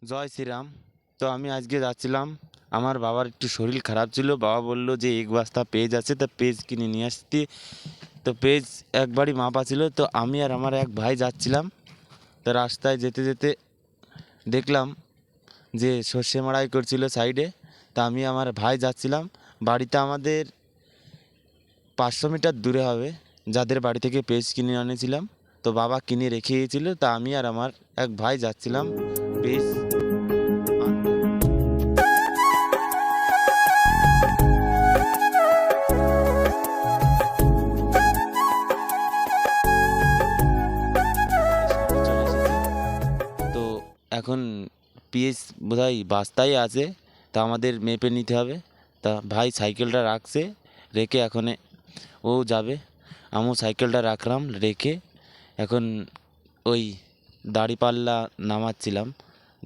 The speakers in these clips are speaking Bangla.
জয় শ্রীরাম। তো আমি আজকে যাচ্ছিলাম, আমার বাবার একটু শরীর খারাপ ছিল। বাবা বলল যে এক বস্তা পেঁয়াজ আছে, তা পেঁয়াজ কিনে নিয়ে আসতে। তো পেঁয়াজ একবারই মাপা ছিল। তো আমি আর আমার এক ভাই যাচ্ছিলাম। তো রাস্তায় যেতে যেতে দেখলাম যে সর্ষে মাড়াই করছিল সাইডে। তা আমি আমার ভাই যাচ্ছিলাম। বাড়িতে আমাদের 500 মিটার দূরে হবে যাদের বাড়ি থেকে পেঁয়াজ কিনে আনেছিলাম। তো বাবা কিনে রেখে গিয়েছিল, তা আমি আর আমার এক ভাই যাচ্ছিলাম পেঁয়াজ আনতে। বাড়ির সামনে চলে এসেছি। তো এখন পিএস বোধহয় বাস্তায় আছে, তা আমাদের মেপে নিতে হবে। তা ভাই সাইকেলটা রাখছে, রেখে এখন ও যাবে। আমিও সাইকেলটা রাখলাম রেখে এখন ওই দাঁড়িপাল্লা নামাচ্ছিলাম।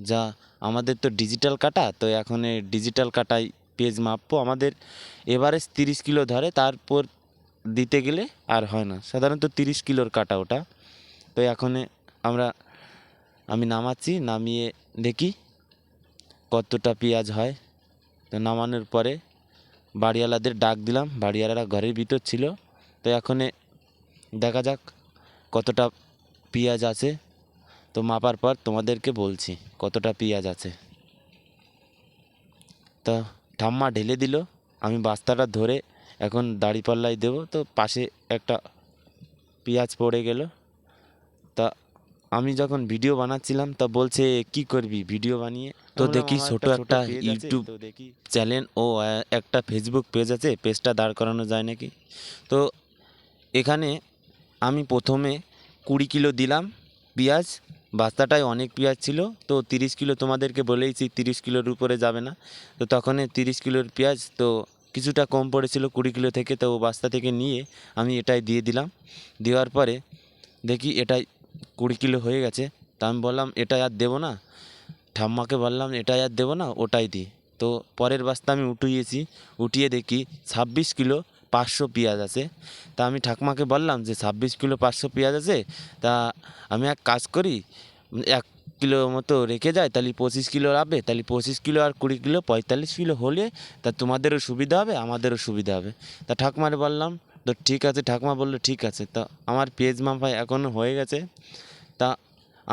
যা আমাদের তো ডিজিটাল কাটা, তো এখন ডিজিটাল কাটায় পেজ মাপবো। আমাদের এভারেজ 30 কিলো ধরে, তারপর দিতে গেলে আর হয় না। সাধারণত 30 কিলোর কাটা ওটা। তো এখন আমরা আমি নামাচ্ছি, নামিয়ে দেখি কতটা পেঁয়াজ হয়। তো নামানোর পরে বাড়িওয়ালাদের ডাক দিলাম, বাড়িওয়ালারা ঘরের ভিতর ছিল। তো এখন দেখা যাক কতটা পেঁয়াজ আছে। তো মাপার পর তোমাদেরকে বলছি কতটা পেঁয়াজ আছে। তো ঠাম্মা ঢেলে দিল, আমি বস্তাটা ধরে এখন দাঁড়িপাল্লায় দেবো। তো পাশে একটা পেঁয়াজ পড়ে গেল। তা আমি যখন ভিডিও বানাচ্ছিলাম তা বলছে কি করবি ভিডিও বানিয়ে। তো দেখি ছোট একটা ইউটিউব চ্যানেল ও একটা ফেসবুক পেজ আছে, পেজটা দাঁড় করানো যায় নাকি। তো এখানে আমি প্রথমে 20 কিলো দিলাম পেঁয়াজ। বস্তাটায় অনেক পেঁয়াজ ছিল, তো 30 কিলো তোমাদেরকে বলেইছি 30 কিলোর উপরে যাবে না। তো তখন 30 কিলোর পেঁয়াজ তো কিছুটা কম পড়েছিল 20 কিলো থেকে। তো ও বস্তা থেকে নিয়ে আমি এটাই দিয়ে দিলাম। দেওয়ার পরে দেখি এটাই 20 কিলো হয়ে গেছে। তা আমি বললাম এটা আর দেবো না, ঠাম্মাকে বললাম এটাই আর দেবো না, ওটাই দিই। তো পরের বস্তা আমি উঠিয়েছি, উঠিয়ে দেখি 26 কিলো 500 পেঁয়াজ আছে। তা আমি ঠাকুমাকে বললাম যে 26 কিলো 500 পেঁয়াজ আছে, তা আমি এক কাজ করি, 1 কিলো মতো রেখে যায়, তাহলে 25 কিলো হবে। তাহলে 25 কিলো আর 20 কিলো 45 কিলো হলে তা তোমাদেরও সুবিধা হবে আমাদেরও সুবিধা হবে। তা ঠাকুমারে বললাম, তো ঠিক আছে। ঠাকুমা বললো ঠিক আছে। তা আমার পেঁয়াজ মাপা এখনও হয়ে গেছে। তা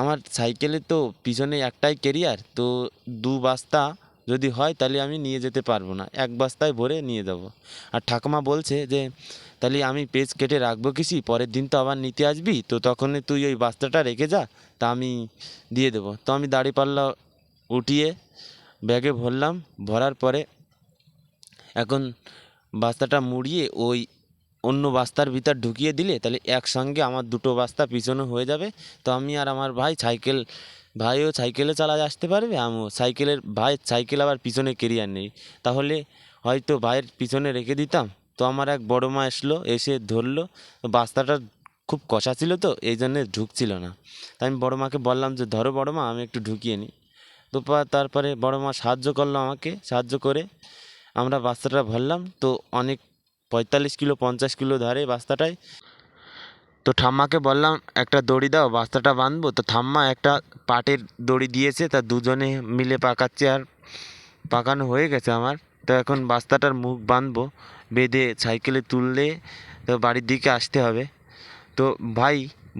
আমার সাইকেলে তো পিছনে একটাই ক্যারিয়ার, তো 2 বস্তা যদি হয় তাহলে আমি নিয়ে যেতে পারবো না, 1 বস্তায় ভরে নিয়ে যাবো। আর ঠাকুমা বলছে যে তাহলে আমি পেজ কেটে রাখবো কিসি, পরের দিন তো আবার নিতে আসবি, তো তখন তুই ওই বস্তাটা রেখে যা, তা আমি দিয়ে দেবো। তো আমি দাঁড়িপাল্লা উঠিয়ে ব্যাগে ভরলাম। ভরার পরে এখন বস্তাটা মুড়িয়ে ওই অন্য বস্তার ভিতর ঢুকিয়ে দিলে তাহলে একসঙ্গে আমার 2 বস্তা পিছনে হয়ে যাবে। তো আমি আর আমার ভাই ভাইও সাইকেলে চালায় আসতে পারবে, আমিও সাইকেলের, ভাই সাইকেল আবার পিছনে কেরিয়ার নেই, তাহলে হয়তো ভাইয়ের পিছনে রেখে দিতাম। তো আমার এক বড় মা এসে ধরলো। তো বস্তাটা খুব কষা ছিল, তো এই জন্যে ঢুকছিল না। তাই আমি বড় মাকে বললাম যে ধরো বড় মা, আমি একটু ঢুকিয়ে নিই। তো তারপরে বড় মা সাহায্য করলো, আমাকে সাহায্য করে আমরা বস্তাটা ভরলাম। তো অনেক 45 কিলো 50 কিলো ধরে বস্তাটায়। তো ঠাম্মাকে বললাম একটা দড়ি দাও, বস্তাটা বাঁধবো। তো ঠাম্মা একটা পাটের দড়ি দিয়েছে, তা দুজনে মিলে পাকাচ্ছে। আর পাকানো হয়ে গেছে আমার। তো এখন বস্তাটার মুখ বাঁধবো, বেঁধে সাইকেলে তুললে তো বাড়ির দিকে আসতে হবে। তো ভাই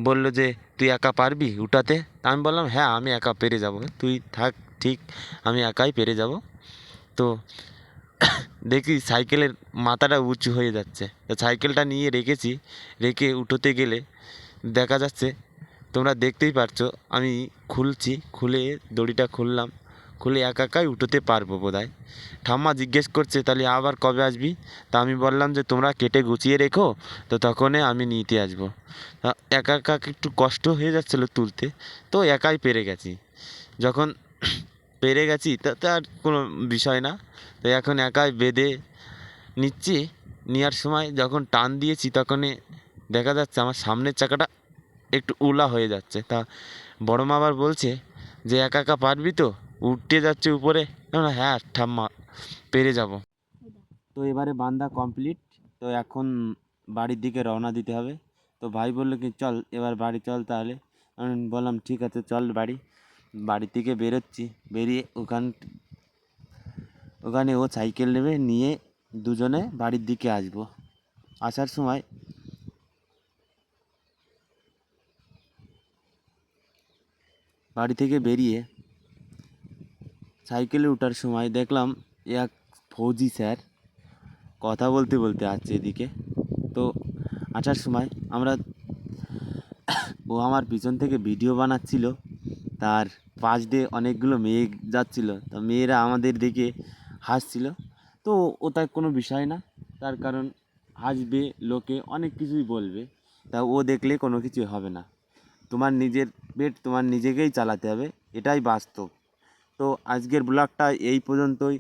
বলল যে তুই একা পারবি উঠাতে। তা আমি বললাম হ্যাঁ আমি একা পেরে যাব, তুই থাক, ঠিক আমি একাই পেরে যাব। তো দেখি সাইকেলের মাথাটা উঁচু হয়ে যাচ্ছে। তো সাইকেলটা নিয়ে রেখেছি, রেখে উঠোতে গেলে দেখা যাচ্ছে, তোমরা দেখতেই পারছো, আমি খুলছি, খুলে দড়িটা খুললাম, খুলে একা একাই উঠোতে পারবো বোধহয়। ঠাম্মা জিজ্ঞেস করছে তাহলে আবার কবে আসবি। তা আমি বললাম যে তোমরা কেটে গুছিয়ে রেখো, তো তখনই আমি নিতে আসবো। তা একা একা একটু কষ্ট হয়ে যাচ্ছিলো তুলতে, তো একাই পেরে গেছি। যখন পেরে গেছি তাতে আর কোনো বিষয় না। তো এখন একাই বেঁধে নিচ্ছি। নেওয়ার সময় যখন টান দিয়েছি তখনই দেখা যাচ্ছে আমার সামনের চাকাটা একটু উলা হয়ে যাচ্ছে। তা বড় মা আবার বলছে যে একা একা পারবি তো, উঠতে যাচ্ছে উপরে। না হ্যাঁ ঠাম্মা পেরে যাব। তো এবারে বান্দা কমপ্লিট। তো এখন বাড়ির দিকে রওনা দিতে হবে। তো ভাই বললো কি চল এবার বাড়ি চল তাহলে। আমি বললাম ঠিক আছে চল বাড়ি। বাড়ি থেকে বেরোচ্ছি, বেরিয়ে ওখানে ও সাইকেল নেবে, নিয়ে দুজনে বাড়ির দিকে আসবো। আসার সময় বাড়ি থেকে বেরিয়ে সাইকেলে ওঠার সময় দেখলাম এক ফৌজি স্যার কথা বলতে বলতে আসছে এদিকে। তো আসার সময় ও আমার পিছন থেকে ভিডিও বানাচ্ছিল, তার পাশ দিয়ে অনেকগুলো মেয়ে যাচ্ছিল, তো মেয়েরা আমাদের দিকে হাসছিল। তো ওটা কোনো বিষয় না, তার কারণ হাসবে, লোকে অনেক কিছুই বলবে, তা ও দেখলে কোনো কিছুই হবে না। তোমার নিজের পেট তোমার নিজেকেই চালাতে হবে, এটাই বাস্তব। তো আজকের ব্লগটা এই পর্যন্তই।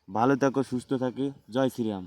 ভালো থাকো, সুস্থ থাকো, জয় শ্রীরাম।